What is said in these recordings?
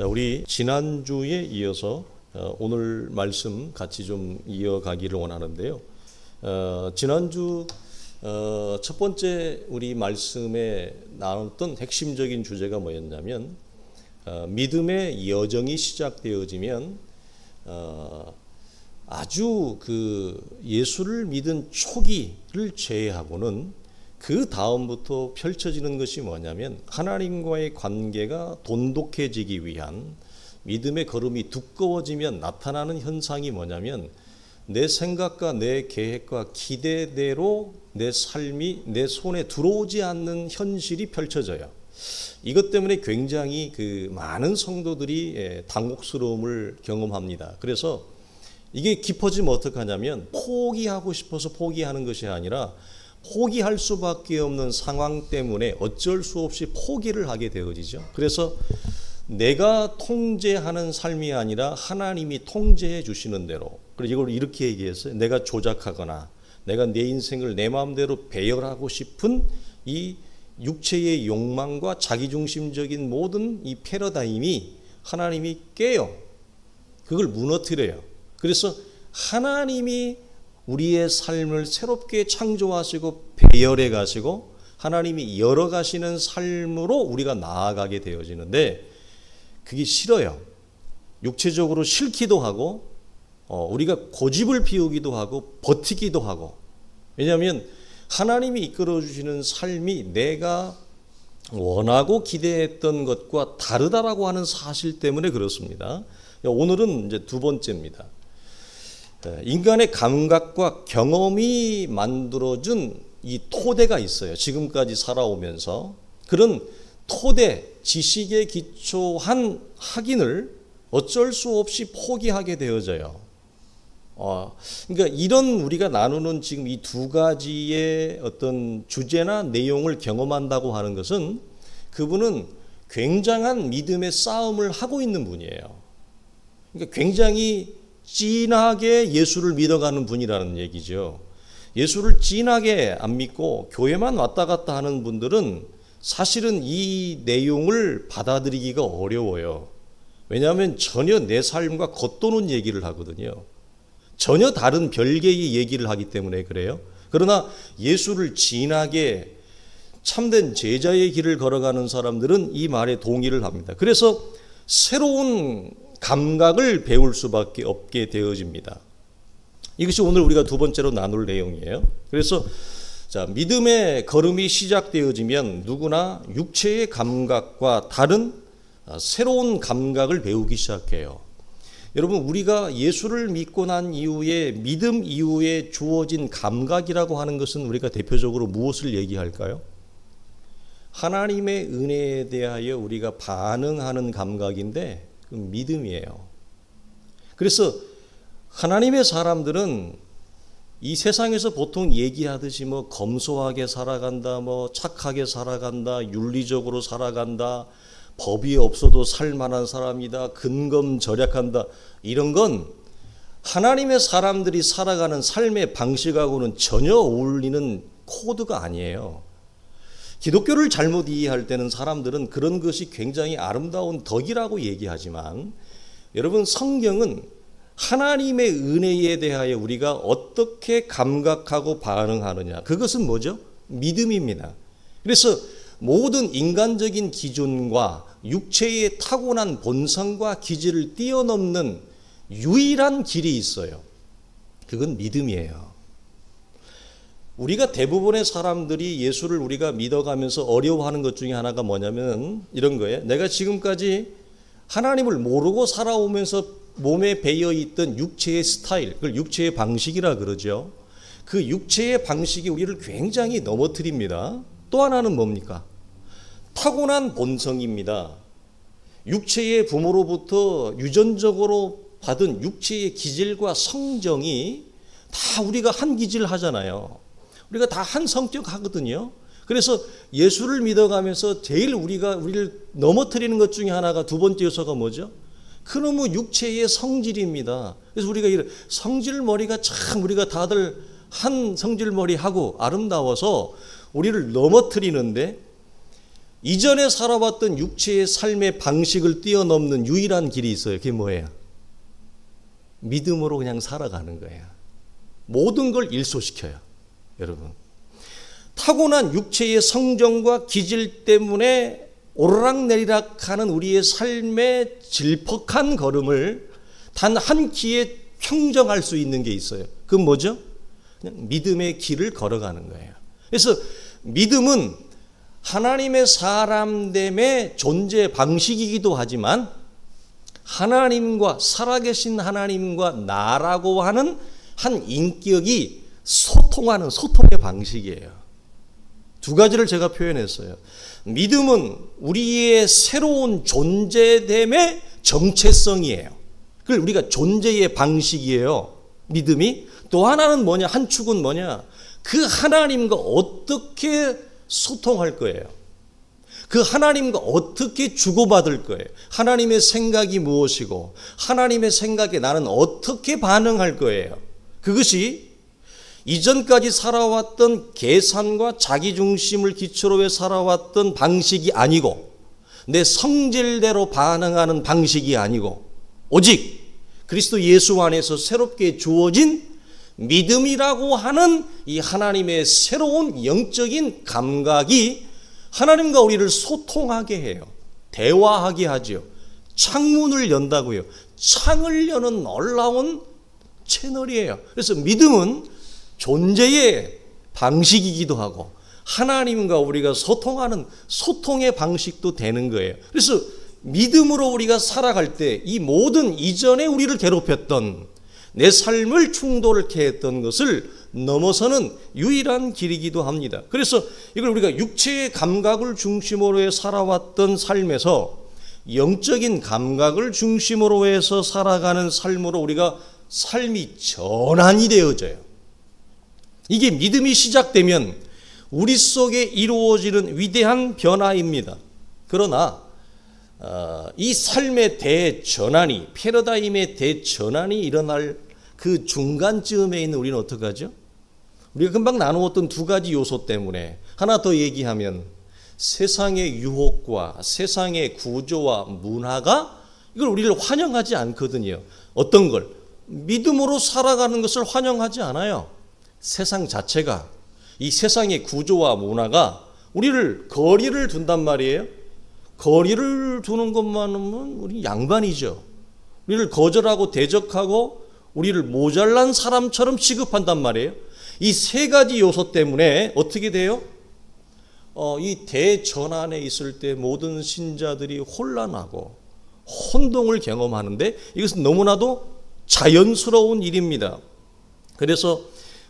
자, 우리 지난주에 이어서 오늘 말씀 같이 좀 이어가기를 원하는데요. 지난주 첫 번째 우리 말씀에 나눴던 핵심적인 주제가 뭐였냐면 믿음의 여정이 시작되어지면 아주 예수를 믿은 초기를 제외하고는 그 다음부터 펼쳐지는 것이 뭐냐면 하나님과의 관계가 돈독해지기 위한 믿음의 걸음이 두꺼워지면 나타나는 현상이 뭐냐면 내 생각과 내 계획과 기대대로 내 삶이 내 손에 들어오지 않는 현실이 펼쳐져요. 이것 때문에 굉장히 많은 성도들이 당혹스러움을 경험합니다. 그래서 이게 깊어지면 어떡하냐면 포기하고 싶어서 포기하는 것이 아니라 포기할 수밖에 없는 상황 때문에 어쩔 수 없이 포기를 하게 되어지죠. 그래서 내가 통제하는 삶이 아니라 하나님이 통제해 주시는 대로, 그리고 이걸 이렇게 얘기했어요. 내가 조작하거나 내가 내 인생을 내 마음대로 배열하고 싶은 이 육체의 욕망과 자기중심적인 모든 이 패러다임이 하나님이 깨요. 그걸 무너뜨려요. 그래서 하나님이 우리의 삶을 새롭게 창조하시고 배열해 가시고 하나님이 열어가시는 삶으로 우리가 나아가게 되어지는데 그게 싫어요. 육체적으로 싫기도 하고 우리가 고집을 피우기도 하고 버티기도 하고. 왜냐하면 하나님이 이끌어주시는 삶이 내가 원하고 기대했던 것과 다르다라고 하는 사실 때문에 그렇습니다. 오늘은 이제 두 번째입니다. 인간의 감각과 경험이 만들어준 이 토대가 있어요. 지금까지 살아오면서 그런 토대, 지식에 기초한 확인을 어쩔 수 없이 포기하게 되어져요. 그러니까 이런 우리가 나누는 지금 이 두 가지의 어떤 주제나 내용을 경험한다고 하는 것은 그분은 굉장한 믿음의 싸움을 하고 있는 분이에요. 그러니까 굉장히 진하게 예수를 믿어가는 분이라는 얘기죠. 예수를 진하게 안 믿고 교회만 왔다 갔다 하는 분들은 사실은 이 내용을 받아들이기가 어려워요. 왜냐하면 전혀 내 삶과 겉도는 얘기를 하거든요. 전혀 다른 별개의 얘기를 하기 때문에 그래요. 그러나 예수를 진하게 참된 제자의 길을 걸어가는 사람들은 이 말에 동의를 합니다. 그래서 새로운 감각을 배울 수밖에 없게 되어집니다. 이것이 오늘 우리가 두 번째로 나눌 내용이에요. 그래서 자, 믿음의 걸음이 시작되어지면 누구나 육체의 감각과 다른 새로운 감각을 배우기 시작해요. 여러분, 우리가 예수를 믿고 난 이후에 믿음 이후에 주어진 감각이라고 하는 것은 우리가 대표적으로 무엇을 얘기할까요? 하나님의 은혜에 대하여 우리가 반응하는 감각인데 믿음이에요. 그래서 하나님의 사람들은 이 세상에서 보통 얘기하듯이 검소하게 살아간다, 착하게 살아간다, 윤리적으로 살아간다, 법이 없어도 살만한 사람이다, 근검절약한다, 이런 건 하나님의 사람들이 살아가는 삶의 방식하고는 전혀 어울리는 코드가 아니에요. 기독교를 잘못 이해할 때는 사람들은 그런 것이 굉장히 아름다운 덕이라고 얘기하지만 여러분, 성경은 하나님의 은혜에 대하여 우리가 어떻게 감각하고 반응하느냐, 그것은 뭐죠? 믿음입니다. 그래서 모든 인간적인 기준과 육체의 타고난 본성과 기질을 뛰어넘는 유일한 길이 있어요. 그건 믿음이에요. 우리가 대부분의 사람들이 예수를 우리가 믿어가면서 어려워하는 것 중에 하나가 뭐냐면 이런 거예요. 내가 지금까지 하나님을 모르고 살아오면서 몸에 배어있던 육체의 스타일, 그걸 육체의 방식이라 그러죠. 그 육체의 방식이 우리를 굉장히 넘어뜨립니다. 또 하나는 뭡니까? 타고난 본성입니다. 육체의 부모로부터 유전적으로 받은 육체의 기질과 성정이 다 우리가 한 기질 하잖아요. 우리가 다 한 성격 하거든요. 그래서 예수를 믿어가면서 제일 우리를 넘어뜨리는 것 중에 하나가 두 번째 요소가 뭐죠? 그놈의 육체의 성질입니다. 그래서 우리가 이런 성질머리가 참 우리가 다들 한 성질머리하고 아름다워서 우리를 넘어뜨리는데 이전에 살아왔던 육체의 삶의 방식을 뛰어넘는 유일한 길이 있어요. 그게 뭐예요? 믿음으로 그냥 살아가는 거예요. 모든 걸 일소시켜요. 여러분, 타고난 육체의 성정과 기질 때문에 오르락내리락 하는 우리의 삶의 질퍽한 걸음을 단 한 키에 평정할 수 있는 게 있어요. 그건 뭐죠? 그냥 믿음의 길을 걸어가는 거예요. 그래서 믿음은 하나님의 사람됨의 존재 방식이기도 하지만 하나님과, 살아계신 하나님과 나라고 하는 한 인격이 소통하는 소통의 방식이에요. 두 가지를 제가 표현했어요. 믿음은 우리의 새로운 존재됨의 정체성이에요. 그걸 우리가 존재의 방식이에요. 믿음이. 또 하나는 뭐냐? 한 축은 뭐냐? 그 하나님과 어떻게 소통할 거예요. 그 하나님과 어떻게 주고받을 거예요. 하나님의 생각이 무엇이고 하나님의 생각에 나는 어떻게 반응할 거예요. 그것이 이전까지 살아왔던 계산과 자기중심을 기초로 해 살아왔던 방식이 아니고 내 성질대로 반응하는 방식이 아니고 오직 그리스도 예수 안에서 새롭게 주어진 믿음이라고 하는 이 하나님의 새로운 영적인 감각이 하나님과 우리를 소통하게 해요. 대화하게 하죠. 창문을 연다고요. 창을 여는 놀라운 채널이에요. 그래서 믿음은 존재의 방식이기도 하고 하나님과 우리가 소통하는 소통의 방식도 되는 거예요. 그래서 믿음으로 우리가 살아갈 때 이 모든 이전에 우리를 괴롭혔던 내 삶을 충돌케 했던 것을 넘어서는 유일한 길이기도 합니다. 그래서 이걸 우리가 육체의 감각을 중심으로 해 살아왔던 삶에서 영적인 감각을 중심으로 해서 살아가는 삶으로 우리가 삶이 전환이 되어져요. 이게 믿음이 시작되면 우리 속에 이루어지는 위대한 변화입니다. 그러나 이 삶의 대전환이, 패러다임의 대전환이 일어날 그 중간쯤에 있는 우리는 어떻게 하죠? 우리가 금방 나누었던 두 가지 요소 때문에 하나 더 얘기하면 세상의 유혹과 세상의 구조와 문화가 이걸 우리를 환영하지 않거든요. 어떤 걸? 믿음으로 살아가는 것을 환영하지 않아요. 세상 자체가, 이 세상의 구조와 문화가 우리를 거리를 둔단 말이에요. 거리를 두는 것만은 우리 양반이죠. 우리를 거절하고 대적하고 우리를 모자란 사람처럼 취급한단 말이에요. 이 세 가지 요소 때문에 어떻게 돼요? 이 대전환에 있을 때 모든 신자들이 혼란하고 혼동을 경험하는데 이것은 너무나도 자연스러운 일입니다. 그래서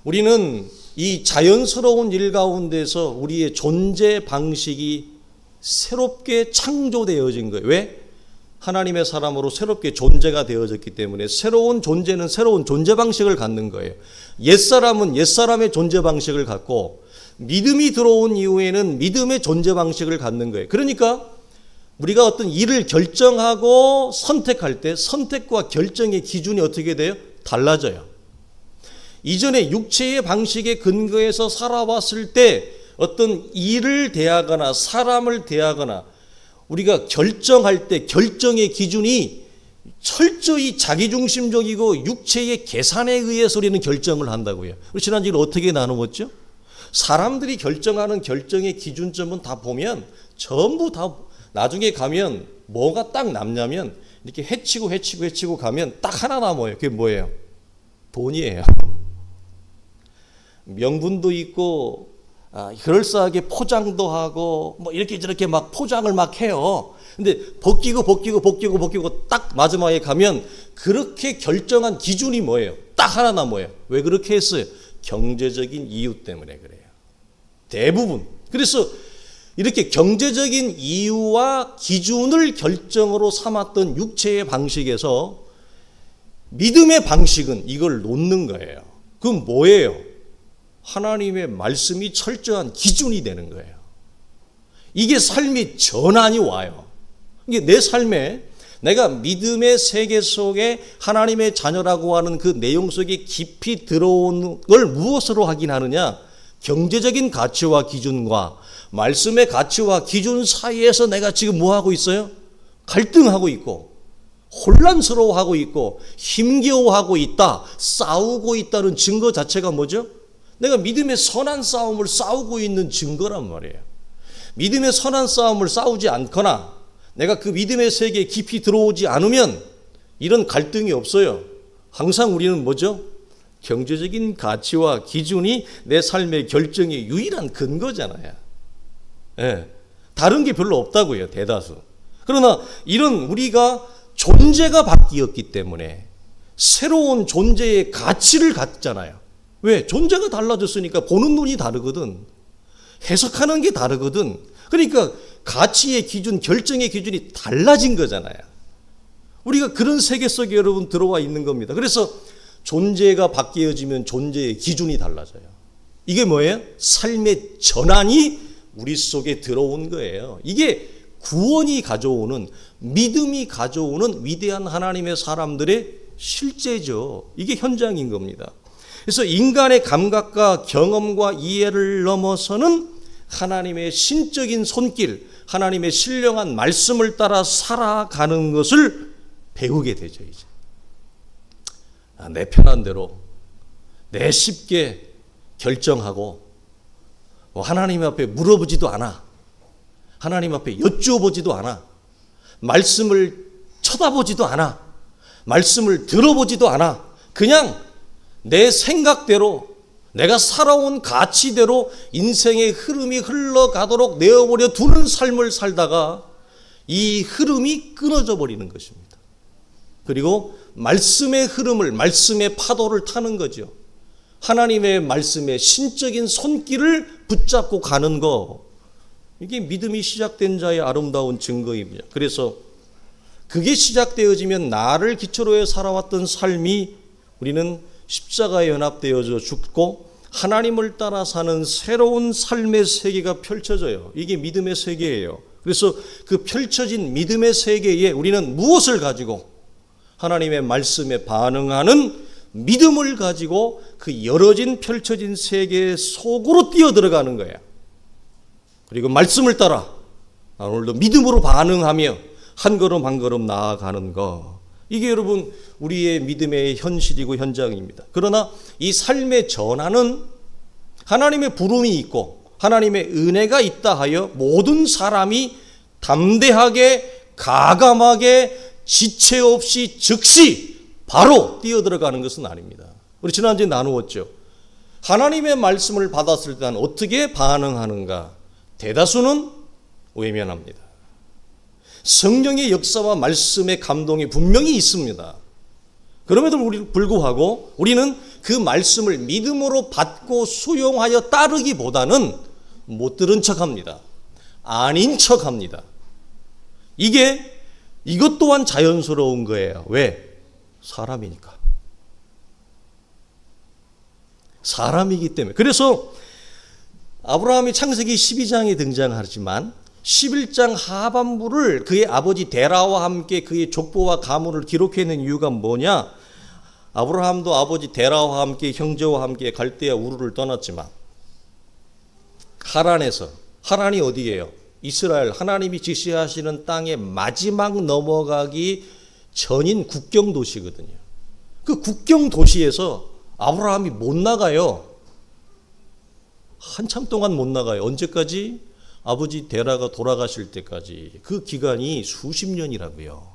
우리는 이 자연스러운 일 가운데서 우리의 존재 방식이 새롭게 창조되어진 거예요. 왜? 하나님의 사람으로 새롭게 존재가 되어졌기 때문에 새로운 존재는 새로운 존재 방식을 갖는 거예요. 옛사람은 옛사람의 존재 방식을 갖고 믿음이 들어온 이후에는 믿음의 존재 방식을 갖는 거예요. 그러니까 우리가 어떤 일을 결정하고 선택할 때 선택과 결정의 기준이 어떻게 돼요? 달라져요. 이전에 육체의 방식에 근거해서 살아왔을 때 어떤 일을 대하거나 사람을 대하거나 우리가 결정할 때 결정의 기준이 철저히 자기중심적이고 육체의 계산에 의해서 우리는 결정을 한다고요. 우리 지난주에 어떻게 나누었죠? 사람들이 결정하는 결정의 기준점은 다 보면 전부 다 나중에 가면 뭐가 딱 남냐면 이렇게 해치고 가면 딱 하나 남아요. 그게 뭐예요? 돈이에요. 명분도 있고 그럴싸하게 포장도 하고 뭐 이렇게 저렇게 막 포장을 막 해요. 근데 벗기고 딱 마지막에 가면 그렇게 결정한 기준이 뭐예요? 딱 하나 남아요. 왜 그렇게 했어요? 경제적인 이유 때문에 그래요. 대부분. 그래서 이렇게 경제적인 이유와 기준을 결정으로 삼았던 육체의 방식에서 믿음의 방식은 이걸 놓는 거예요. 그건 뭐예요? 하나님의 말씀이 철저한 기준이 되는 거예요. 이게 삶이 전환이 와요. 이게 내 삶에 내가 믿음의 세계 속에 하나님의 자녀라고 하는 그 내용 속에 깊이 들어오는 걸 무엇으로 확인하느냐? 경제적인 가치와 기준과 말씀의 가치와 기준 사이에서 내가 지금 뭐 하고 있어요? 갈등하고 있고 혼란스러워하고 있고 힘겨워하고 있다, 싸우고 있다는 증거 자체가 뭐죠? 내가 믿음의 선한 싸움을 싸우고 있는 증거란 말이에요. 믿음의 선한 싸움을 싸우지 않거나 내가 그 믿음의 세계에 깊이 들어오지 않으면 이런 갈등이 없어요. 항상 우리는 뭐죠? 경제적인 가치와 기준이 내 삶의 결정의 유일한 근거잖아요. 예, 다른 게 별로 없다고요, 대다수. 그러나 이런 우리가 존재가 바뀌었기 때문에 새로운 존재의 가치를 갖잖아요. 왜? 존재가 달라졌으니까 보는 눈이 다르거든. 해석하는 게 다르거든. 그러니까 가치의 기준, 결정의 기준이 달라진 거잖아요. 우리가 그런 세계 속에 여러분 들어와 있는 겁니다. 그래서 존재가 바뀌어지면 존재의 기준이 달라져요. 이게 뭐예요? 삶의 전환이 우리 속에 들어온 거예요. 이게 구원이 가져오는, 믿음이 가져오는 위대한 하나님의 사람들의 실제죠. 이게 현장인 겁니다. 그래서 인간의 감각과 경험과 이해를 넘어서는 하나님의 신적인 손길, 하나님의 신령한 말씀을 따라 살아가는 것을 배우게 되죠. 이제 내 편한 대로 내 쉽게 결정하고 하나님 앞에 물어보지도 않아. 하나님 앞에 여쭈어보지도 않아. 말씀을 쳐다보지도 않아. 말씀을 들어보지도 않아. 그냥 내 생각대로 내가 살아온 가치대로 인생의 흐름이 흘러가도록 내어버려 두는 삶을 살다가 이 흐름이 끊어져 버리는 것입니다. 그리고 말씀의 흐름을, 말씀의 파도를 타는 거죠. 하나님의 말씀의 신적인 손길을 붙잡고 가는 거, 이게 믿음이 시작된 자의 아름다운 증거입니다. 그래서 그게 시작되어지면 나를 기초로 해 살아왔던 삶이 우리는 십자가에 연합되어져 죽고 하나님을 따라 사는 새로운 삶의 세계가 펼쳐져요. 이게 믿음의 세계예요. 그래서 그 펼쳐진 믿음의 세계에 우리는 무엇을 가지고? 하나님의 말씀에 반응하는 믿음을 가지고 그 열어진 펼쳐진 세계 속으로 뛰어들어가는 거예요. 그리고 말씀을 따라 오늘도 믿음으로 반응하며 한 걸음 한 걸음 나아가는 것. 이게 여러분 우리의 믿음의 현실이고 현장입니다. 그러나 이 삶의 전환은 하나님의 부름이 있고 하나님의 은혜가 있다 하여 모든 사람이 담대하게 가감하게 지체 없이 즉시 바로 뛰어들어가는 것은 아닙니다. 우리 지난주에 나누었죠. 하나님의 말씀을 받았을 때는 어떻게 반응하는가? 대다수는 외면합니다. 성령의 역사와 말씀의 감동이 분명히 있습니다. 그럼에도 불구하고 우리는 그 말씀을 믿음으로 받고 수용하여 따르기보다는 못 들은 척합니다. 아닌 척합니다. 이것 또한 자연스러운 거예요. 왜? 사람이니까. 사람이기 때문에. 그래서 아브라함이 창세기 12장에 등장하지만 11장 하반부를 그의 아버지 데라와 함께 그의 족보와 가문을 기록해낸 이유가 뭐냐? 아브라함도 아버지 데라와 함께 형제와 함께 갈대아 우르를 떠났지만 하란에서, 하란이 어디예요? 이스라엘 하나님이 지시하시는 땅의 마지막 넘어가기 전인 국경 도시거든요. 그 국경 도시에서 아브라함이 못 나가요. 한참 동안 못 나가요. 언제까지? 아버지 데라가 돌아가실 때까지. 그 기간이 수십 년이라고요.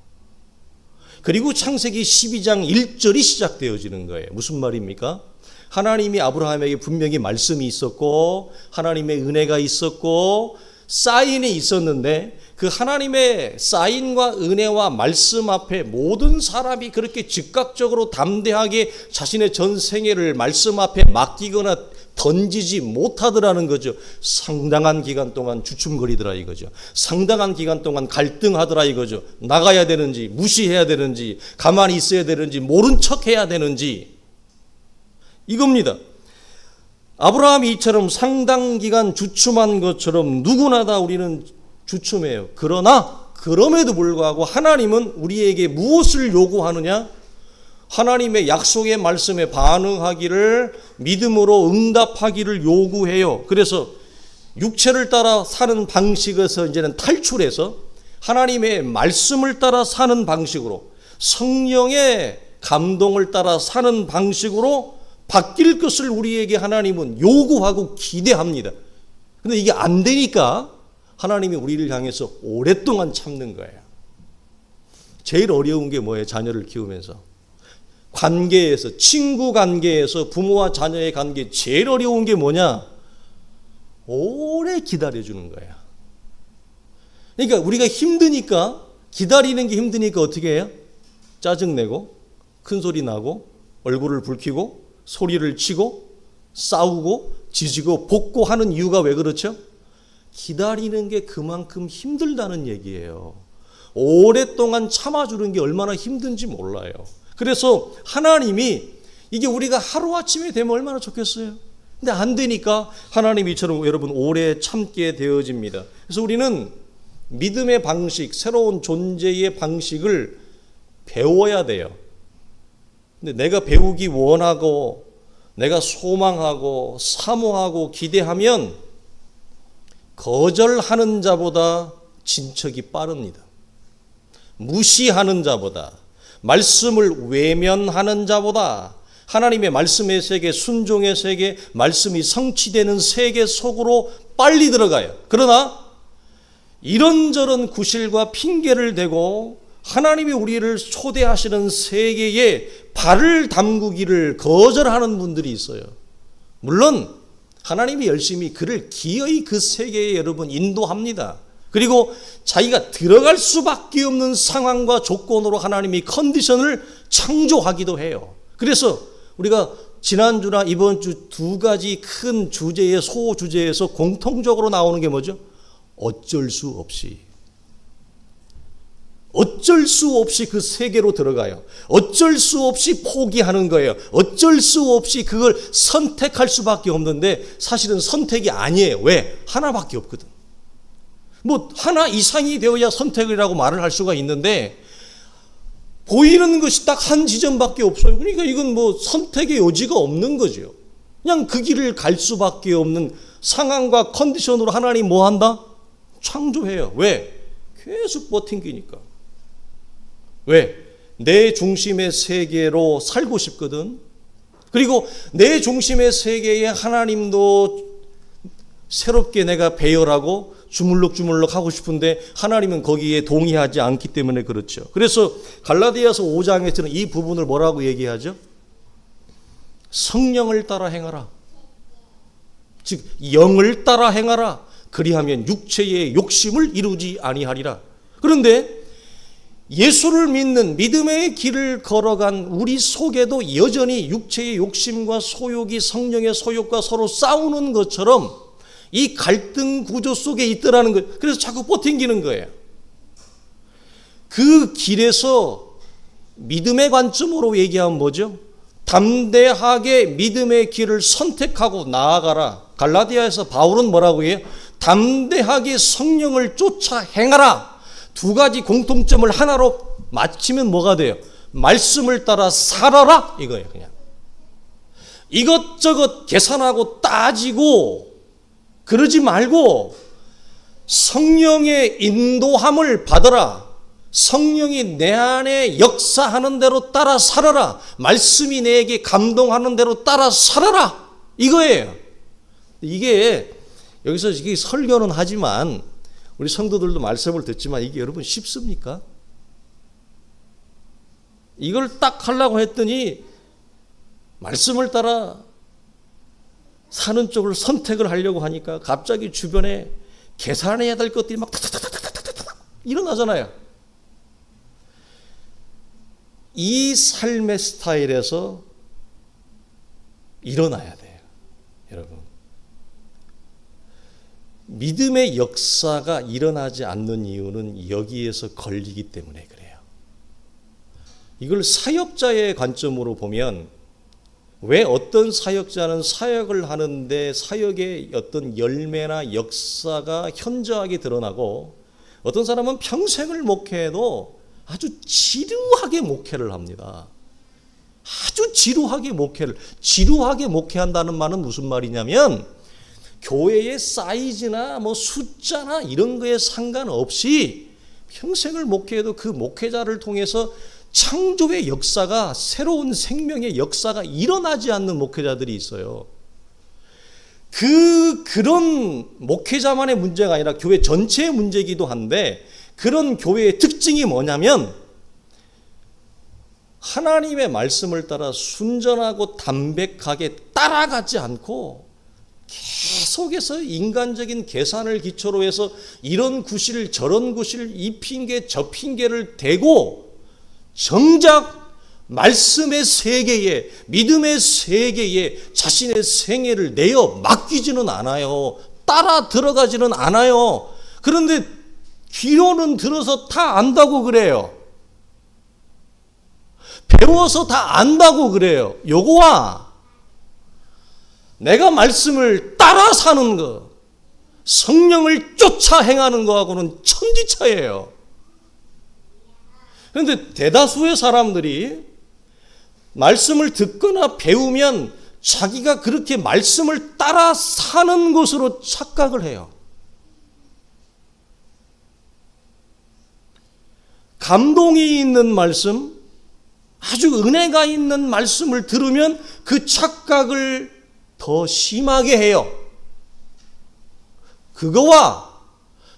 그리고 창세기 12장 1절이 시작되어지는 거예요. 무슨 말입니까? 하나님이 아브라함에게 분명히 말씀이 있었고 하나님의 은혜가 있었고 사인이 있었는데 그 하나님의 사인과 은혜와 말씀 앞에 모든 사람이 그렇게 즉각적으로 담대하게 자신의 전 생애를 말씀 앞에 맡기거나 던지지 못하더라는 거죠. 상당한 기간 동안 주춤거리더라 이거죠. 상당한 기간 동안 갈등하더라 이거죠. 나가야 되는지 무시해야 되는지 가만히 있어야 되는지 모른 척해야 되는지 이겁니다. 아브라함이 이처럼 상당 기간 주춤한 것처럼 누구나 다 우리는 주춤해요. 그러나 그럼에도 불구하고 하나님은 우리에게 무엇을 요구하느냐? 하나님의 약속의 말씀에 반응하기를 믿음으로 응답하기를 요구해요. 그래서 육체를 따라 사는 방식에서 이제는 탈출해서 하나님의 말씀을 따라 사는 방식으로, 성령의 감동을 따라 사는 방식으로 바뀔 것을 우리에게 하나님은 요구하고 기대합니다. 근데 이게 안 되니까 하나님이 우리를 향해서 오랫동안 참는 거예요. 제일 어려운 게 뭐예요? 자녀를 키우면서. 관계에서, 친구 관계에서 부모와 자녀의 관계 제일 어려운 게 뭐냐? 오래 기다려주는 거야. 그러니까 우리가 힘드니까, 기다리는 게 힘드니까 어떻게 해요? 짜증내고, 큰소리 나고, 얼굴을 붉히고, 소리를 치고, 싸우고, 지지고, 볶고 하는 이유가 왜 그렇죠? 기다리는 게 그만큼 힘들다는 얘기예요. 오랫동안 참아주는 게 얼마나 힘든지 몰라요. 그래서 하나님이 이게 우리가 하루아침에 되면 얼마나 좋겠어요. 근데 안 되니까 하나님이 이처럼 여러분 오래 참게 되어집니다. 그래서 우리는 믿음의 방식, 새로운 존재의 방식을 배워야 돼요. 근데 내가 배우기 원하고 내가 소망하고 사모하고 기대하면 거절하는 자보다 진척이 빠릅니다. 무시하는 자보다, 말씀을 외면하는 자보다 하나님의 말씀의 세계, 순종의 세계, 말씀이 성취되는 세계 속으로 빨리 들어가요. 그러나 이런저런 구실과 핑계를 대고 하나님이 우리를 초대하시는 세계에 발을 담그기를 거절하는 분들이 있어요. 물론 하나님이 열심히 그를 기어이 그 세계에 여러분 인도합니다. 그리고 자기가 들어갈 수밖에 없는 상황과 조건으로 하나님이 컨디션을 창조하기도 해요. 그래서 우리가 지난주나 이번 주 두 가지 큰 주제의 소주제에서 공통적으로 나오는 게 뭐죠? 어쩔 수 없이 그 세계로 들어가요. 어쩔 수 없이 포기하는 거예요. 어쩔 수 없이 그걸 선택할 수밖에 없는데 사실은 선택이 아니에요. 왜? 하나밖에 없거든. 뭐 하나 이상이 되어야 선택이라고 말을 할 수가 있는데 보이는 것이 딱 한 지점밖에 없어요. 그러니까 이건 뭐 선택의 여지가 없는 거죠. 그냥 그 길을 갈 수밖에 없는 상황과 컨디션으로 하나님 뭐 한다? 창조해요. 왜? 계속 버팅기니까. 왜? 내 중심의 세계로 살고 싶거든. 그리고 내 중심의 세계에 하나님도 새롭게 내가 배열하고 주물럭주물럭 하고 싶은데 하나님은 거기에 동의하지 않기 때문에 그렇죠. 그래서 갈라디아서 5장에서는 이 부분을 뭐라고 얘기하죠? 성령을 따라 행하라. 즉 영을 따라 행하라. 그리하면 육체의 욕심을 이루지 아니하리라. 그런데 예수를 믿는 믿음의 길을 걸어간 우리 속에도 여전히 육체의 욕심과 소욕이 성령의 소욕과 서로 싸우는 것처럼 이 갈등 구조 속에 있더라는 거예요. 그래서 자꾸 버팅기는 거예요. 그 길에서 믿음의 관점으로 얘기하면 뭐죠? 담대하게 믿음의 길을 선택하고 나아가라. 갈라디아에서 바울은 뭐라고 해요? 담대하게 성령을 쫓아 행하라. 두 가지 공통점을 하나로 맞추면 뭐가 돼요? 말씀을 따라 살아라 이거예요. 그냥 이것저것 계산하고 따지고 그러지 말고 성령의 인도함을 받아라. 성령이 내 안에 역사하는 대로 따라 살아라. 말씀이 내게 감동하는 대로 따라 살아라. 이거예요. 이게 여기서 이게 설교는 하지만 우리 성도들도 말씀을 듣지만 이게 여러분 쉽습니까? 이걸 딱 하려고 했더니 말씀을 따라 사는 쪽을 선택을 하려고 하니까 갑자기 주변에 계산해야 될 것들이 막 타타타타타타타 일어나잖아요. 이 삶의 스타일에서 일어나야 돼요. 여러분. 믿음의 역사가 일어나지 않는 이유는 여기에서 걸리기 때문에 그래요. 이걸 사역자의 관점으로 보면 왜 어떤 사역자는 사역을 하는데 사역의 어떤 열매나 역사가 현저하게 드러나고 어떤 사람은 평생을 목회해도 아주 지루하게 목회를 합니다. 아주 지루하게 목회한다는 말은 무슨 말이냐면 교회의 사이즈나 뭐 숫자나 이런 거에 상관없이 평생을 목회해도 그 목회자를 통해서 창조의 역사가, 새로운 생명의 역사가 일어나지 않는 목회자들이 있어요. 그런 목회자만의 문제가 아니라 교회 전체의 문제이기도 한데, 그런 교회의 특징이 뭐냐면 하나님의 말씀을 따라 순전하고 담백하게 따라가지 않고 계속해서 인간적인 계산을 기초로 해서 이런 구실 저런 구실 이 핑계 저 핑계를 대고 정작 말씀의 세계에, 믿음의 세계에 자신의 생애를 내어 맡기지는 않아요. 따라 들어가지는 않아요. 그런데 귀로는 들어서 다 안다고 그래요. 배워서 다 안다고 그래요. 요거와 내가 말씀을 따라 사는 거, 성령을 쫓아 행하는 거하고는 천지차예요. 그런데 대다수의 사람들이 말씀을 듣거나 배우면 자기가 그렇게 말씀을 따라 사는 것으로 착각을 해요. 감동이 있는 말씀, 아주 은혜가 있는 말씀을 들으면 그 착각을 더 심하게 해요. 그거와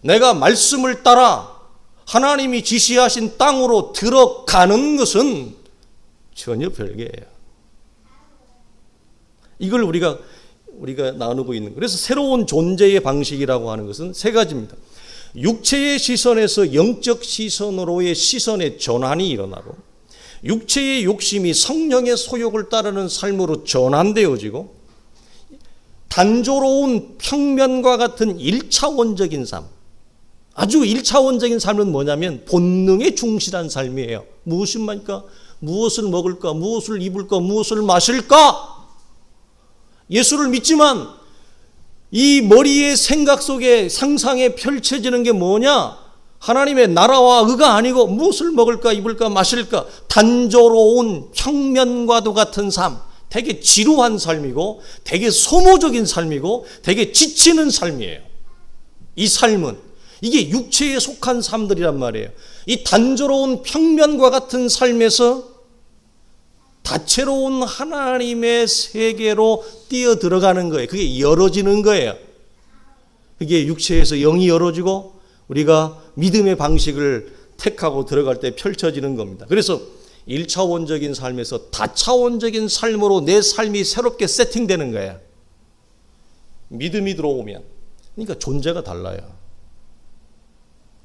내가 말씀을 따라 하나님이 지시하신 땅으로 들어가는 것은 전혀 별개예요. 이걸 우리가 나누고 있는 거예요. 그래서 새로운 존재의 방식이라고 하는 것은 세 가지입니다. 육체의 시선에서 영적 시선으로의 시선의 전환이 일어나고, 육체의 욕심이 성령의 소욕을 따르는 삶으로 전환되어지고, 단조로운 평면과 같은 1차원적인 삶, 아주 1차원적인 삶은 뭐냐면 본능에 충실한 삶이에요. 무엇이 말까? 무엇을 먹을까? 무엇을 입을까? 무엇을 마실까? 예수를 믿지만 이 머리의 생각 속에 상상에 펼쳐지는 게 뭐냐? 하나님의 나라와 의가 아니고 무엇을 먹을까? 입을까? 마실까? 단조로운 평면과도 같은 삶, 되게 지루한 삶이고 되게 소모적인 삶이고 되게 지치는 삶이에요. 이 삶은 이게 육체에 속한 삶들이란 말이에요. 이 단조로운 평면과 같은 삶에서 다채로운 하나님의 세계로 뛰어 들어가는 거예요. 그게 열어지는 거예요. 그게 육체에서 영이 열어지고 우리가 믿음의 방식을 택하고 들어갈 때 펼쳐지는 겁니다. 그래서 1차원적인 삶에서 다차원적인 삶으로 내 삶이 새롭게 세팅되는 거예요. 믿음이 들어오면. 그러니까 존재가 달라요.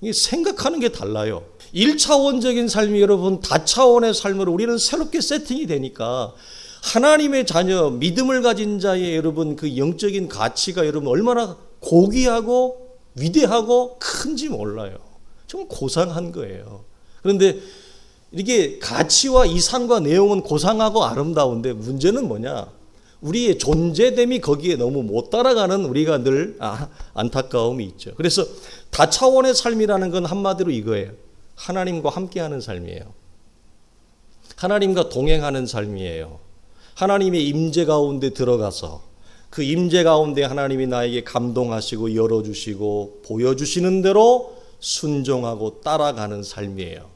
이게 생각하는 게 달라요. 1차원적인 삶이 여러분 다차원의 삶으로 우리는 새롭게 세팅이 되니까 하나님의 자녀, 믿음을 가진 자의 여러분 그 영적인 가치가 여러분 얼마나 고귀하고 위대하고 큰지 몰라요. 좀 고상한 거예요. 그런데 이게 가치와 이상과 내용은 고상하고 아름다운데 문제는 뭐냐? 우리의 존재됨이 거기에 너무 못 따라가는 우리가 늘 안타까움이 있죠. 그래서 다차원의 삶이라는 건 한마디로 이거예요. 하나님과 함께하는 삶이에요. 하나님과 동행하는 삶이에요. 하나님의 임재 가운데 들어가서 그 임재 가운데 하나님이 나에게 감동하시고 열어주시고 보여주시는 대로 순종하고 따라가는 삶이에요.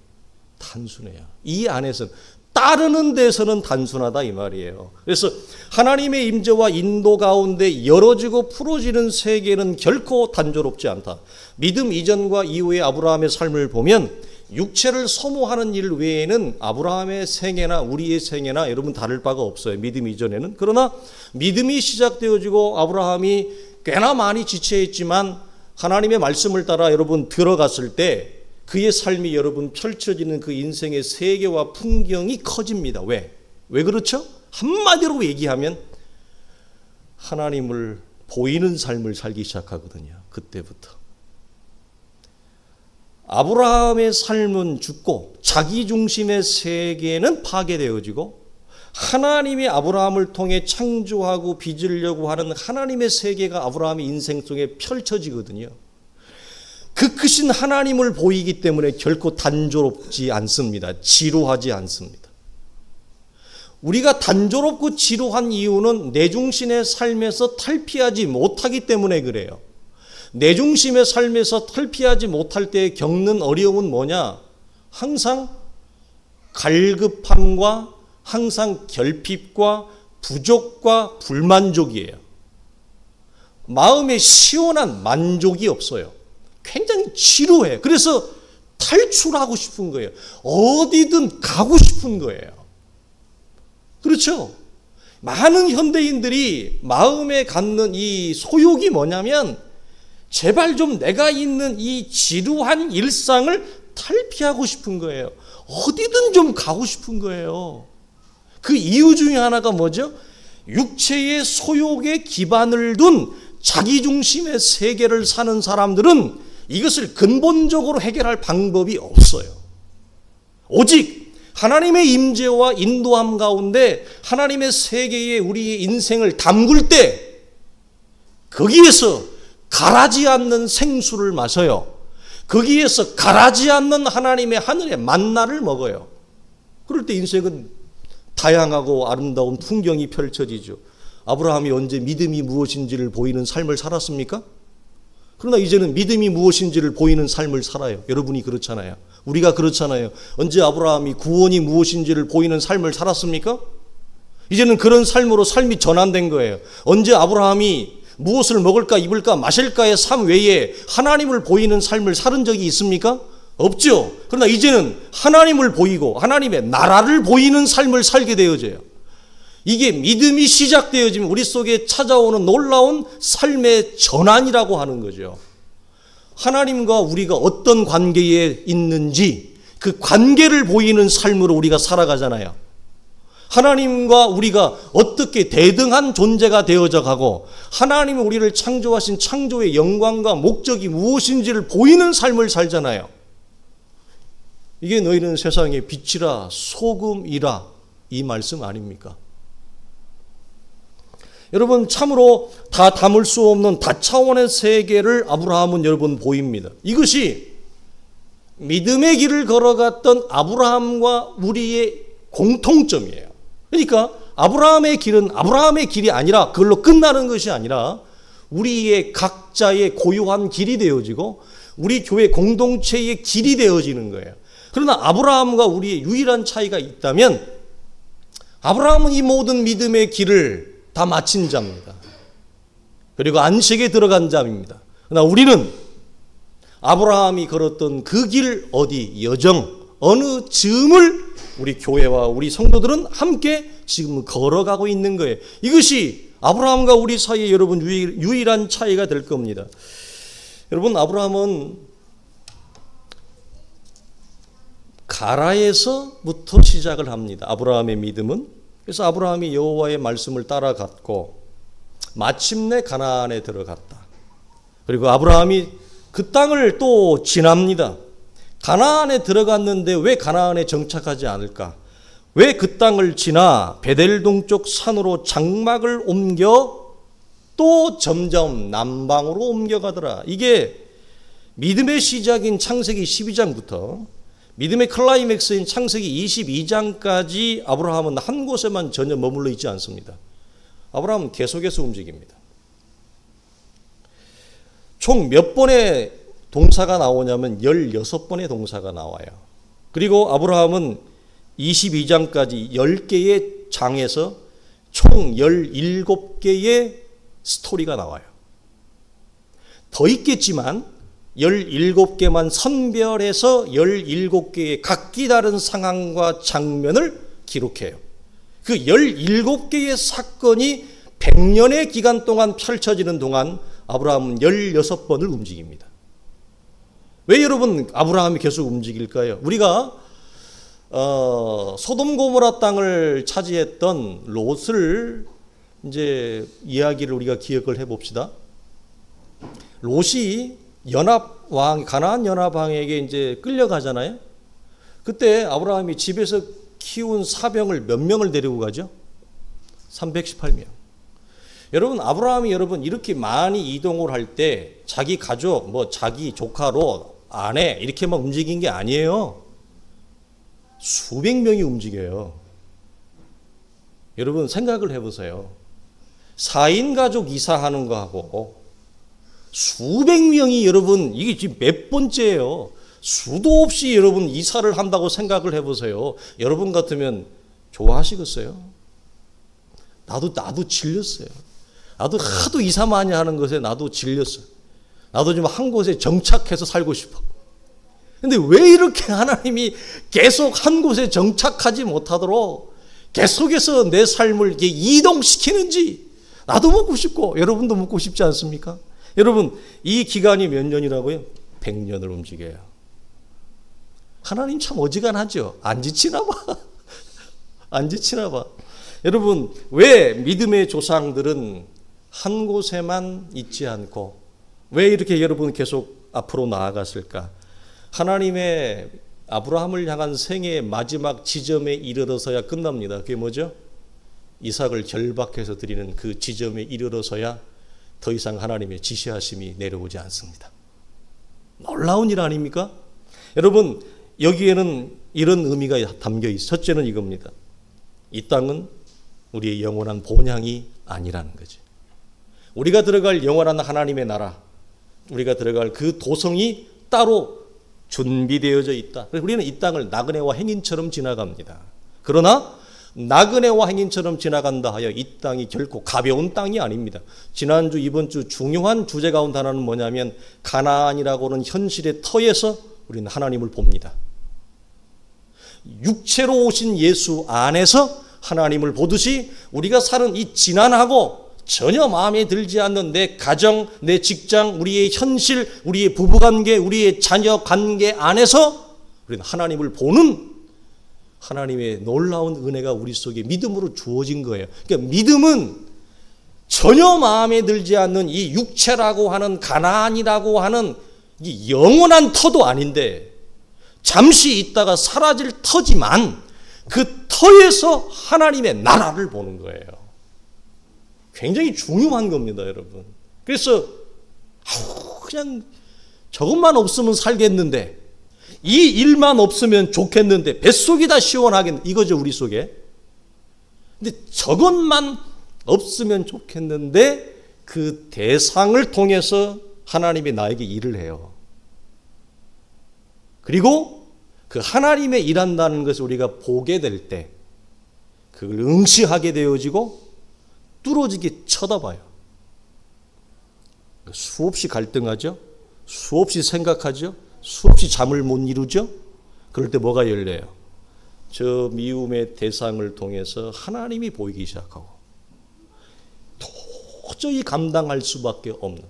단순해요. 이 안에서는 따르는 데서는 단순하다 이 말이에요. 그래서 하나님의 임재와 인도 가운데 열어지고 풀어지는 세계는 결코 단조롭지 않다. 믿음 이전과 이후의 아브라함의 삶을 보면 육체를 소모하는 일 외에는 아브라함의 생애나 우리의 생애나 여러분 다를 바가 없어요. 믿음 이전에는. 그러나 믿음이 시작되어지고 아브라함이 꽤나 많이 지체했지만 하나님의 말씀을 따라 여러분 들어갔을 때 그의 삶이 여러분 펼쳐지는 그 인생의 세계와 풍경이 커집니다. 왜 그렇죠? 한마디로 얘기하면 하나님을 보이는 삶을 살기 시작하거든요. 그때부터. 아브라함의 삶은 죽고 자기 중심의 세계는 파괴되어지고 하나님이 아브라함을 통해 창조하고 빚으려고 하는 하나님의 세계가 아브라함의 인생 속에 펼쳐지거든요. 그 크신 하나님을 보이기 때문에 결코 단조롭지 않습니다. 지루하지 않습니다. 우리가 단조롭고 지루한 이유는 내중심의 삶에서 탈피하지 못하기 때문에 그래요. 내중심의 삶에서 탈피하지 못할 때 겪는 어려움은 뭐냐? 항상 갈급함과 항상 결핍과 부족과 불만족이에요. 마음에 시원한 만족이 없어요. 굉장히 지루해. 그래서 탈출하고 싶은 거예요. 어디든 가고 싶은 거예요. 그렇죠? 많은 현대인들이 마음에 갖는 이 소욕이 뭐냐면 제발 좀 내가 있는 이 지루한 일상을 탈피하고 싶은 거예요. 어디든 좀 가고 싶은 거예요. 그 이유 중에 하나가 뭐죠? 육체의 소욕에 기반을 둔 자기중심의 세계를 사는 사람들은 이것을 근본적으로 해결할 방법이 없어요. 오직 하나님의 임재와 인도함 가운데 하나님의 세계에 우리의 인생을 담글 때 거기에서 가라지 않는 생수를 마셔요. 거기에서 가라지 않는 하나님의 하늘의 만나를 먹어요. 그럴 때 인생은 다양하고 아름다운 풍경이 펼쳐지죠. 아브라함이 언제 믿음이 무엇인지를 보이는 삶을 살았습니까? 그러나 이제는 믿음이 무엇인지를 보이는 삶을 살아요. 여러분이 그렇잖아요. 우리가 그렇잖아요. 언제 아브라함이 구원이 무엇인지를 보이는 삶을 살았습니까? 이제는 그런 삶으로 삶이 전환된 거예요. 언제 아브라함이 무엇을 먹을까 입을까 마실까의 삶 외에 하나님을 보이는 삶을 살은 적이 있습니까? 없죠. 그러나 이제는 하나님을 보이고 하나님의 나라를 보이는 삶을 살게 되어져요. 이게 믿음이 시작되어지면 우리 속에 찾아오는 놀라운 삶의 전환이라고 하는 거죠. 하나님과 우리가 어떤 관계에 있는지 그 관계를 보이는 삶으로 우리가 살아가잖아요. 하나님과 우리가 어떻게 대등한 존재가 되어져 가고 하나님이 우리를 창조하신 창조의 영광과 목적이 무엇인지를 보이는 삶을 살잖아요. 이게 너희는 세상의 빛이라 소금이라 이 말씀 아닙니까? 여러분 참으로 다 담을 수 없는 다차원의 세계를 아브라함은 여러분 보입니다. 이것이 믿음의 길을 걸어갔던 아브라함과 우리의 공통점이에요. 그러니까 아브라함의 길은 아브라함의 길이 아니라 그걸로 끝나는 것이 아니라 우리의 각자의 고유한 길이 되어지고 우리 교회 공동체의 길이 되어지는 거예요. 그러나 아브라함과 우리의 유일한 차이가 있다면 아브라함은 이 모든 믿음의 길을 다 마친 자입니다. 그리고 안식에 들어간 자입니다. 그러나 우리는 아브라함이 걸었던 그 길 어디 여정 어느 즈음을 우리 교회와 우리 성도들은 함께 지금 걸어가고 있는 거예요. 이것이 아브라함과 우리 사이에 여러분 유일한 차이가 될 겁니다. 여러분 아브라함은 가라에서부터 시작을 합니다. 아브라함의 믿음은. 그래서 아브라함이 여호와의 말씀을 따라갔고 마침내 가나안에 들어갔다. 그리고 아브라함이 그 땅을 또 지납니다. 가나안에 들어갔는데 왜 가나안에 정착하지 않을까? 왜 그 땅을 지나 베델 동쪽 산으로 장막을 옮겨 또 점점 남방으로 옮겨가더라. 이게 믿음의 시작인 창세기 12장부터 믿음의 클라이맥스인 창세기 22장까지 아브라함은 한 곳에만 전혀 머물러 있지 않습니다. 아브라함은 계속해서 움직입니다. 총 몇 번의 동사가 나오냐면 16번의 동사가 나와요. 그리고 아브라함은 22장까지 10개의 장에서 총 17개의 스토리가 나와요. 더 있겠지만 17개만 선별해서 17개의 각기 다른 상황과 장면을 기록해요. 그 17개의 사건이 100년의 기간 동안 펼쳐지는 동안 아브라함은 16번을 움직입니다. 왜 여러분 아브라함이 계속 움직일까요? 우리가 소돔 고모라 땅을 차지했던 롯을 이제 이야기를 우리가 기억을 해봅시다. 롯이 가나안 연합왕에게 이제 끌려가잖아요. 그때 아브라함이 집에서 키운 사병을 몇 명을 데리고 가죠? 318명. 여러분 아브라함이 이렇게 많이 이동을 할 때 자기 가족, 자기 조카로 아내 이렇게만 움직인 게 아니에요. 수백 명이 움직여요. 여러분 생각을 해보세요. 4인 가족 이사하는 거하고 수백 명이 여러분 이게 지금 몇 번째예요. 수도 없이 여러분 이사를 한다고 생각을 해보세요. 여러분 같으면 좋아하시겠어요? 나도 질렸어요. 나도 하도 이사 많이 하는 것에 나도 질렸어요. 나도 좀 한 곳에 정착해서 살고 싶어. 근데 왜 이렇게 하나님이 계속 한 곳에 정착하지 못하도록 계속해서 내 삶을 이렇게 이동시키는지 나도 묻고 싶고 여러분도 묻고 싶지 않습니까? 여러분 이 기간이 몇 년이라고요? 100년을 움직여요. 하나님 참 어지간하죠. 안 지치나 봐. 안 지치나 봐. 여러분 왜 믿음의 조상들은 한 곳에만 있지 않고 왜 이렇게 여러분 계속 앞으로 나아갔을까? 하나님의 아브라함을 향한 생애의 마지막 지점에 이르러서야 끝납니다. 그게 뭐죠? 이삭을 결박해서 드리는 그 지점에 이르러서야 더 이상 하나님의 지시하심이 내려오지 않습니다. 놀라운 일 아닙니까? 여러분 여기에는 이런 의미가 담겨 있어요. 첫째는 이겁니다. 이 땅은 우리의 영원한 본향이 아니라는 거죠. 우리가 들어갈 영원한 하나님의 나라, 우리가 들어갈 그 도성이 따로 준비되어져 있다. 그래서 우리는 이 땅을 나그네와 행인처럼 지나갑니다. 그러나 나그네와 행인처럼 지나간다 하여 이 땅이 결코 가벼운 땅이 아닙니다. 지난주 이번 주 중요한 주제 가운데 하나는 뭐냐면 가나안이라고 하는 현실의 터에서 우리는 하나님을 봅니다. 육체로 오신 예수 안에서 하나님을 보듯이 우리가 사는 이 지난하고 전혀 마음에 들지 않는 내 가정, 내 직장, 우리의 현실, 우리의 부부관계, 우리의 자녀관계 안에서 우리는 하나님을 보는 하나님의 놀라운 은혜가 우리 속에 믿음으로 주어진 거예요. 그러니까 믿음은 전혀 마음에 들지 않는 이 육체라고 하는 가나안이라고 하는 이 영원한 터도 아닌데 잠시 있다가 사라질 터지만 그 터에서 하나님의 나라를 보는 거예요. 굉장히 중요한 겁니다, 여러분. 그래서 그냥 저것만 없으면 살겠는데 이 일만 없으면 좋겠는데 뱃속이 다 시원하겠는데 이거죠, 우리 속에. 근데 저것만 없으면 좋겠는데 그 대상을 통해서 하나님이 나에게 일을 해요. 그리고 그 하나님의 일한다는 것을 우리가 보게 될 때 그걸 응시하게 되어지고 뚫어지게 쳐다봐요. 수없이 갈등하죠. 수없이 생각하죠. 수없이 잠을 못 이루죠. 그럴 때 뭐가 열려요? 저 미움의 대상을 통해서 하나님이 보이기 시작하고 도저히 감당할 수밖에 없는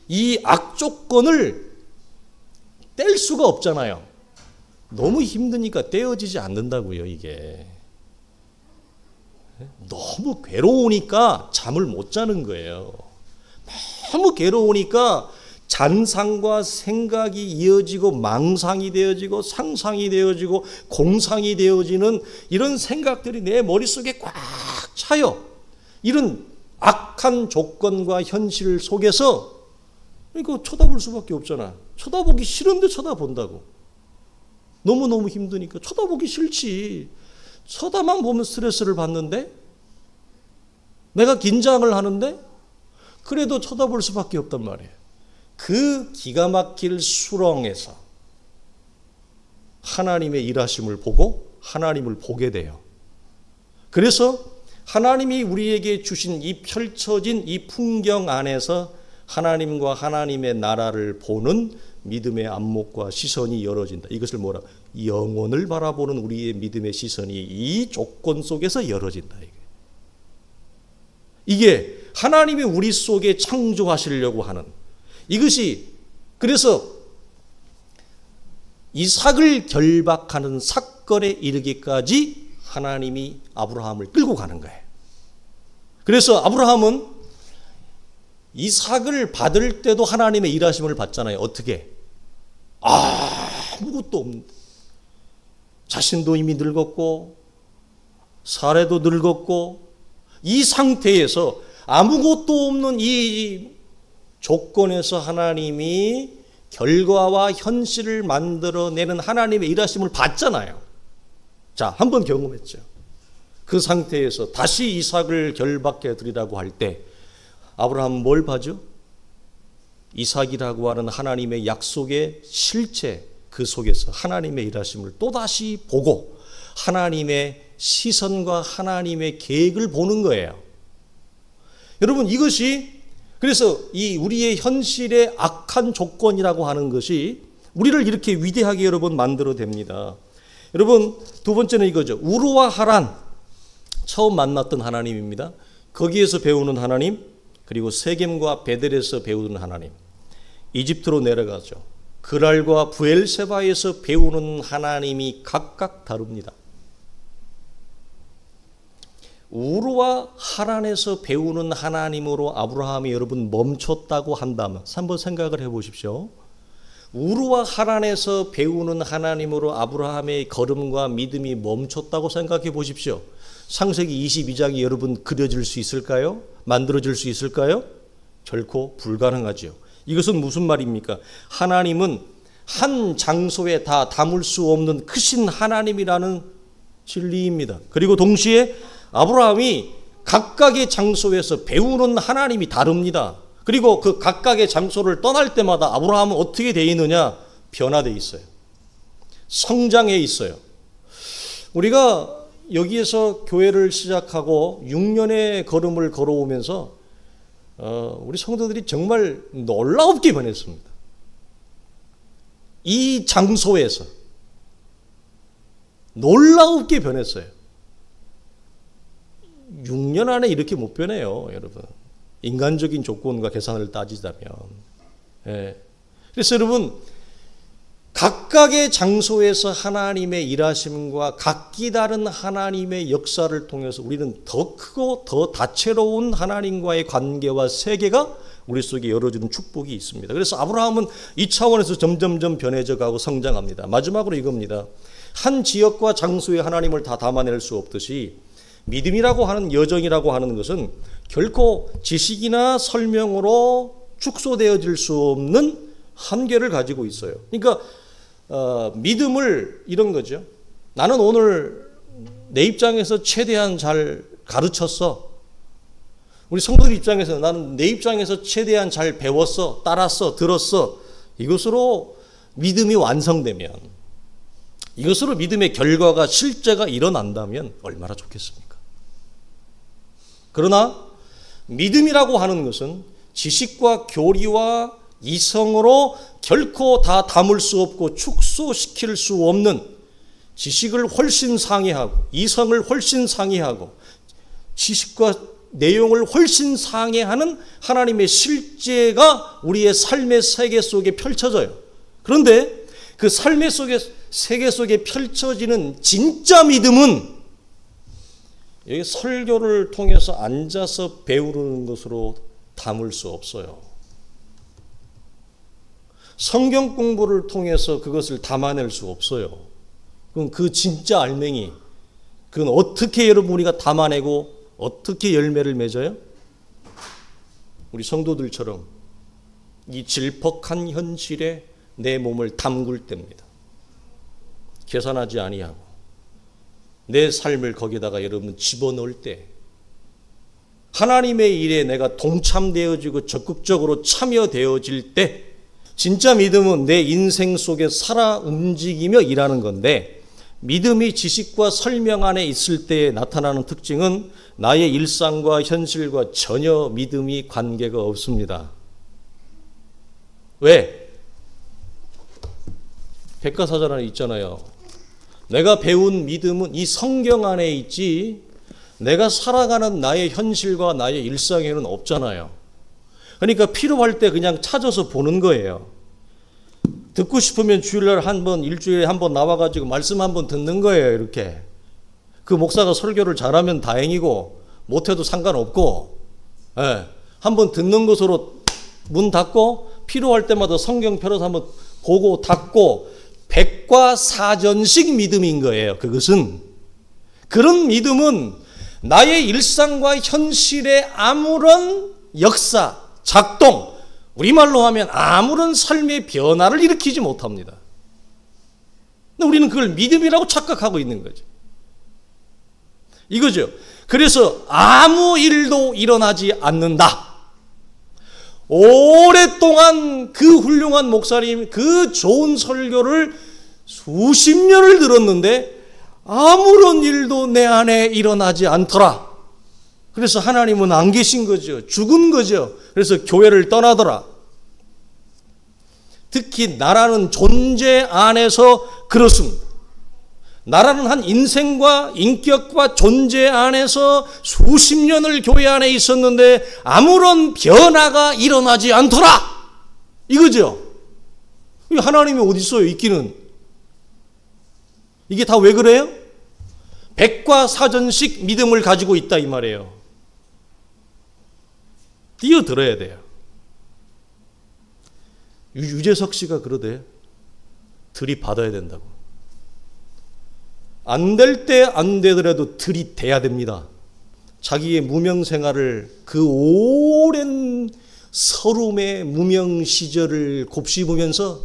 이 악조건을 뗄 수가 없잖아요. 너무 힘드니까 떼어지지 않는다고요, 이게. 너무 괴로우니까 잠을 못 자는 거예요. 너무 괴로우니까 잔상과 생각이 이어지고 망상이 되어지고 상상이 되어지고 공상이 되어지는 이런 생각들이 내 머릿속에 꽉 차요. 이런 악한 조건과 현실 속에서 이거 쳐다볼 수밖에 없잖아. 쳐다보기 싫은데 쳐다본다고. 너무너무 힘드니까 쳐다보기 싫지. 쳐다만 보면 스트레스를 받는데 내가 긴장을 하는데 그래도 쳐다볼 수밖에 없단 말이에요. 그 기가 막힐 수렁에서 하나님의 일하심을 보고 하나님을 보게 돼요. 그래서 하나님이 우리에게 주신 이 펼쳐진 이 풍경 안에서 하나님과 하나님의 나라를 보는 믿음의 안목과 시선이 열어진다. 이것을 뭐라? 영혼을 바라보는 우리의 믿음의 시선이 이 조건 속에서 열어진다. 이게 하나님이 우리 속에 창조하시려고 하는 이것이 그래서 이삭을 결박하는 사건에 이르기까지 하나님이 아브라함을 끌고 가는 거예요. 그래서 아브라함은 이삭을 받을 때도 하나님의 일하심을 받잖아요. 어떻게? 아무것도 없는 자신도 이미 늙었고 사례도 늙었고 이 상태에서 아무것도 없는 이 조건에서 하나님이 결과와 현실을 만들어내는 하나님의 일하심을 받잖아요. 자, 한번 경험했죠. 그 상태에서 다시 이삭을 결박해 드리라고 할 때 아브라함은 뭘 봐죠? 이삭이라고 하는 하나님의 약속의 실체, 그 속에서 하나님의 일하심을 또다시 보고 하나님의 시선과 하나님의 계획을 보는 거예요. 여러분, 이것이 그래서 이 우리의 현실의 악한 조건이라고 하는 것이 우리를 이렇게 위대하게 여러분 만들어냅니다. 여러분, 두 번째는 이거죠. 우르와 하란, 처음 만났던 하나님입니다. 거기에서 배우는 하나님, 그리고 세겜과 베델에서 배우는 하나님, 이집트로 내려가죠. 그랄과 부엘세바에서 배우는 하나님이 각각 다릅니다. 우르와 하란에서 배우는 하나님으로 아브라함이 여러분 멈췄다고 한다면 한번 생각을 해보십시오. 우르와 하란에서 배우는 하나님으로 아브라함의 걸음과 믿음이 멈췄다고 생각해 보십시오. 창세기 22장이 여러분 그려질 수 있을까요? 만들어질 수 있을까요? 결코 불가능하죠. 이것은 무슨 말입니까? 하나님은 한 장소에 다 담을 수 없는 크신 하나님이라는 진리입니다. 그리고 동시에 아브라함이 각각의 장소에서 배우는 하나님이 다릅니다. 그리고 그 각각의 장소를 떠날 때마다 아브라함은 어떻게 되어 있느냐? 변화되어 있어요. 성장해 있어요. 우리가 여기에서 교회를 시작하고 6년의 걸음을 걸어오면서 우리 성도들이 정말 놀랍게 변했습니다. 이 장소에서 놀랍게 변했어요. 6년 안에 이렇게 못 변해요, 여러분. 인간적인 조건과 계산을 따지자면. 예. 그래서 여러분, 각각의 장소에서 하나님의 일하심과 각기 다른 하나님의 역사를 통해서 우리는 더 크고 더 다채로운 하나님과의 관계와 세계가 우리 속에 열어주는 축복이 있습니다. 그래서 아브라함은 이 차원에서 점점점 변해져 가고 성장합니다. 마지막으로 이겁니다. 한 지역과 장소에 하나님을 다 담아낼 수 없듯이 믿음이라고 하는 여정이라고 하는 것은 결코 지식이나 설명으로 축소되어질 수 없는 한계를 가지고 있어요. 그러니까 믿음을 이런 거죠. 나는 오늘 내 입장에서 최대한 잘 가르쳤어. 우리 성도들 입장에서 나는 내 입장에서 최대한 잘 배웠어, 따랐어, 들었어. 이것으로 믿음이 완성되면, 이것으로 믿음의 결과가 실제가 일어난다면 얼마나 좋겠습니까? 그러나 믿음이라고 하는 것은 지식과 교리와 이성으로 결코 다 담을 수 없고 축소시킬 수 없는, 지식을 훨씬 상회하고 이성을 훨씬 상회하고 지식과 내용을 훨씬 상회하는 하나님의 실제가 우리의 삶의 세계 속에 펼쳐져요. 그런데 그 삶의 세계 속에 펼쳐지는 진짜 믿음은 여기 설교를 통해서 앉아서 배우는 것으로 담을 수 없어요. 성경 공부를 통해서 그것을 담아낼 수 없어요. 그럼 그 진짜 알맹이, 그건 어떻게 여러분 우리가 담아내고 어떻게 열매를 맺어요? 우리 성도들처럼 이 질퍽한 현실에 내 몸을 담글 때입니다. 계산하지 아니하고 내 삶을 거기다가 여러분 집어넣을 때, 하나님의 일에 내가 동참되어지고 적극적으로 참여되어질 때, 진짜 믿음은 내 인생 속에 살아 움직이며 일하는 건데, 믿음이 지식과 설명 안에 있을 때 나타나는 특징은 나의 일상과 현실과 전혀 믿음이 관계가 없습니다. 왜? 백과사전 안에 있잖아요. 내가 배운 믿음은 이 성경 안에 있지 내가 살아가는 나의 현실과 나의 일상에는 없잖아요. 그러니까 필요할 때 그냥 찾아서 보는 거예요. 듣고 싶으면 주일날 한번, 일주일에 한번 나와가지고 말씀 한번 듣는 거예요. 이렇게 그 목사가 설교를 잘하면 다행이고 못해도 상관없고, 예, 한번 듣는 것으로 문 닫고 필요할 때마다 성경 펴서 한번 보고 닫고 백과사전식 믿음인 거예요. 그것은 그런 믿음은 나의 일상과 현실에 아무런 역사, 작동, 우리말로 하면 아무런 삶의 변화를 일으키지 못합니다. 근데 우리는 그걸 믿음이라고 착각하고 있는 거죠. 이거죠. 그래서 아무 일도 일어나지 않는다. 오랫동안 그 훌륭한 목사님, 그 좋은 설교를 수십 년을 들었는데 아무런 일도 내 안에 일어나지 않더라. 그래서 하나님은 안 계신 거죠. 죽은 거죠. 그래서 교회를 떠나더라. 특히 나라는 존재 안에서 그렇습니다. 나라는 한 인생과 인격과 존재 안에서 수십 년을 교회 안에 있었는데 아무런 변화가 일어나지 않더라. 이거죠. 하나님이 어디 있어요? 있기는. 이게 다 왜 그래요? 백과사전식 믿음을 가지고 있다 이 말이에요. 뛰어들어야 돼요. 유재석 씨가 그러대요. 들이받아야 된다고. 안 될 때 안 되더라도 들이대야 됩니다. 자기의 무명 생활을, 그 오랜 서름의 무명 시절을 곱씹으면서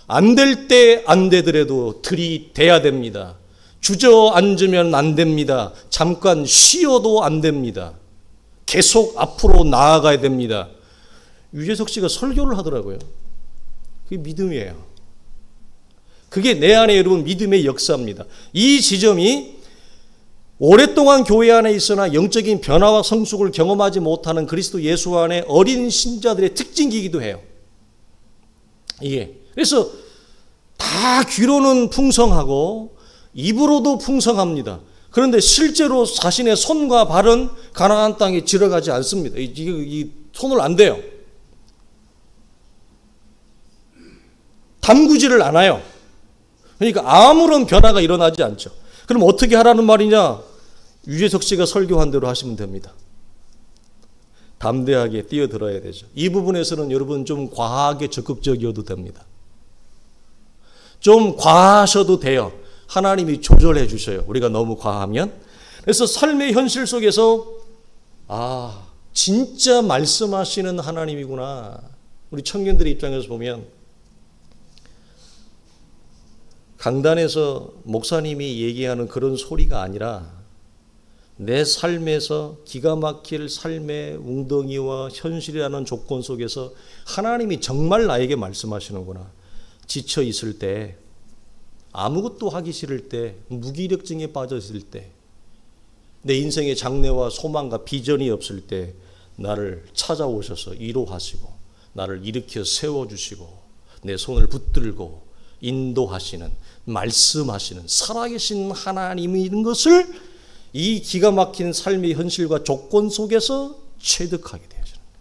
안 될 때 안 되더라도 들이대야 됩니다. 주저앉으면 안 됩니다. 잠깐 쉬어도 안 됩니다. 계속 앞으로 나아가야 됩니다. 유재석 씨가 설교를 하더라고요. 그게 믿음이에요. 그게 내 안에 여러분 믿음의 역사입니다. 이 지점이 오랫동안 교회 안에 있으나 영적인 변화와 성숙을 경험하지 못하는 그리스도 예수 안에 어린 신자들의 특징이기도 해요. 이게. 그래서 다 귀로는 풍성하고 입으로도 풍성합니다. 그런데 실제로 자신의 손과 발은 가나안 땅에 들어가지 않습니다. 이 손을 안 대요. 담그지를 않아요. 그러니까 아무런 변화가 일어나지 않죠. 그럼 어떻게 하라는 말이냐? 유재석 씨가 설교한 대로 하시면 됩니다. 담대하게 뛰어들어야 되죠. 이 부분에서는 여러분 좀 과하게 적극적이어도 됩니다. 좀 과하셔도 돼요. 하나님이 조절해 주셔요. 우리가 너무 과하면. 그래서 삶의 현실 속에서 진짜 말씀하시는 하나님이구나. 우리 청년들의 입장에서 보면 강단에서 목사님이 얘기하는 그런 소리가 아니라 내 삶에서 기가 막힐 삶의 웅덩이와 현실이라는 조건 속에서 하나님이 정말 나에게 말씀하시는구나. 지쳐 있을 때, 아무것도 하기 싫을 때, 무기력증에 빠져 있을 때, 내 인생의 장래와 소망과 비전이 없을 때 나를 찾아오셔서 위로하시고 나를 일으켜 세워주시고 내 손을 붙들고 인도하시는, 말씀하시는 살아계신 하나님인 것을 이 기가 막힌 삶의 현실과 조건 속에서 체득하게 되어지는 거예요.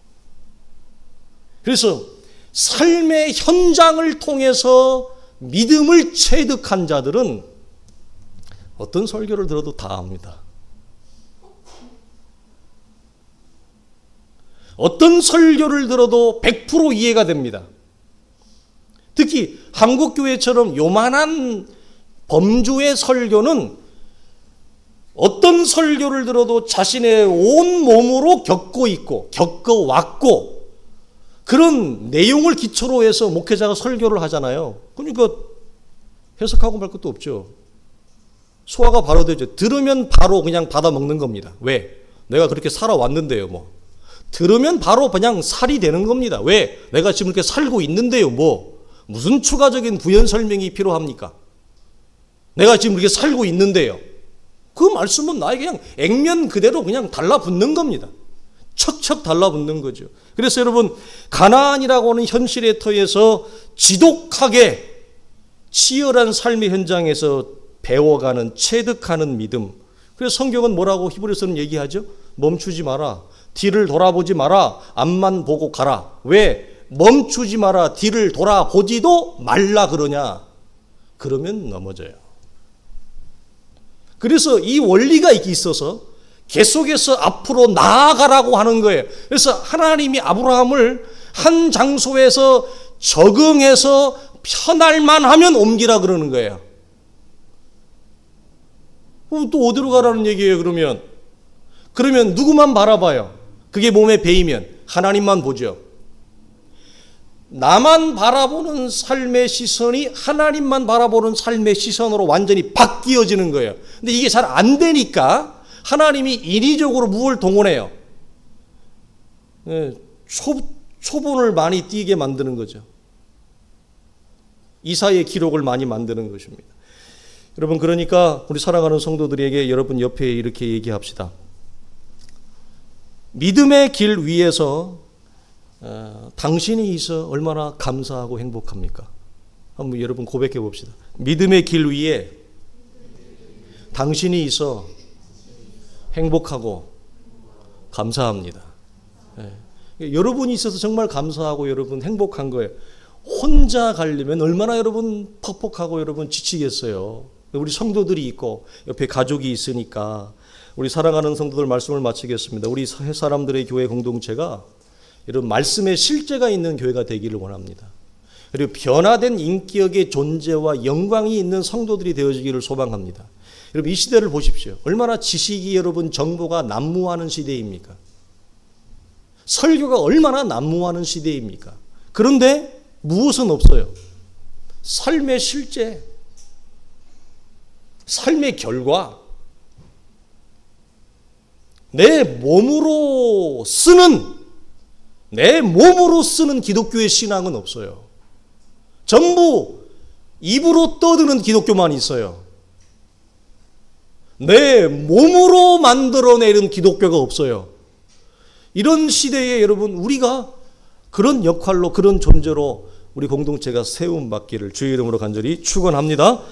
그래서 삶의 현장을 통해서 믿음을 체득한 자들은 어떤 설교를 들어도 다 압니다. 어떤 설교를 들어도 100% 이해가 됩니다. 특히 한국교회처럼 요만한 범주의 설교는 어떤 설교를 들어도 자신의 온 몸으로 겪고 있고 겪어왔고 그런 내용을 기초로 해서 목회자가 설교를 하잖아요. 그러니까 해석하고 말 것도 없죠. 소화가 바로 되죠. 들으면 바로 그냥 받아 먹는 겁니다. 왜? 내가 그렇게 살아왔는데요. 뭐 들으면 바로 그냥 살이 되는 겁니다. 왜? 내가 지금 이렇게 살고 있는데요. 뭐 무슨 추가적인 부연 설명이 필요합니까? 내가 지금 이렇게 살고 있는데요. 그 말씀은 나에게 그냥 액면 그대로 그냥 달라붙는 겁니다. 척척 달라붙는 거죠. 그래서 여러분 가나안이라고 하는 현실의 터에서 지독하게 치열한 삶의 현장에서 배워가는 체득하는 믿음. 그래서 성경은 뭐라고 히브리서는 얘기하죠? 멈추지 마라. 뒤를 돌아보지 마라. 앞만 보고 가라. 왜? 멈추지 마라. 뒤를 돌아보지도 말라 그러냐? 그러면 넘어져요. 그래서 이 원리가 있어서 계속해서 앞으로 나아가라고 하는 거예요. 그래서 하나님이 아브라함을 한 장소에서 적응해서 편할만 하면 옮기라 그러는 거예요. 또 어디로 가라는 얘기예요, 그러면? 그러면 누구만 바라봐요? 그게 몸에 배이면 하나님만 보죠. 나만 바라보는 삶의 시선이 하나님만 바라보는 삶의 시선으로 완전히 바뀌어지는 거예요. 근데 이게 잘 안 되니까 하나님이 인위적으로 무엇을 동원해요? 초본을 많이 띄게 만드는 거죠. 이사의 기록을 많이 만드는 것입니다. 여러분, 그러니까 우리 사랑하는 성도들에게 여러분 옆에 이렇게 얘기합시다. 믿음의 길 위에서 당신이 있어 얼마나 감사하고 행복합니까? 한번 여러분 고백해 봅시다. 믿음의 길 위에 당신이 있어 행복하고 감사합니다. 여러분이 있어서 정말 감사하고 여러분 행복한 거예요. 혼자 가려면 얼마나 여러분 퍽퍽하고 여러분 지치겠어요. 우리 성도들이 있고 옆에 가족이 있으니까. 우리 사랑하는 성도들 말씀을 마치겠습니다. 우리 사람들의 교회 공동체가 여러분 말씀의 실제가 있는 교회가 되기를 원합니다. 그리고 변화된 인격의 존재와 영광이 있는 성도들이 되어지기를 소망합니다. 여러분, 이 시대를 보십시오. 얼마나 지식이 여러분 정보가 난무하는 시대입니까? 설교가 얼마나 난무하는 시대입니까? 그런데 무엇은 없어요? 삶의 실제, 삶의 결과, 내 몸으로 쓰는 기독교의 신앙은 없어요. 전부 입으로 떠드는 기독교만 있어요. 내 몸으로 만들어내는 기독교가 없어요. 이런 시대에 여러분, 우리가 그런 역할로, 그런 존재로 우리 공동체가 세움받기를 주의 이름으로 간절히 축원합니다.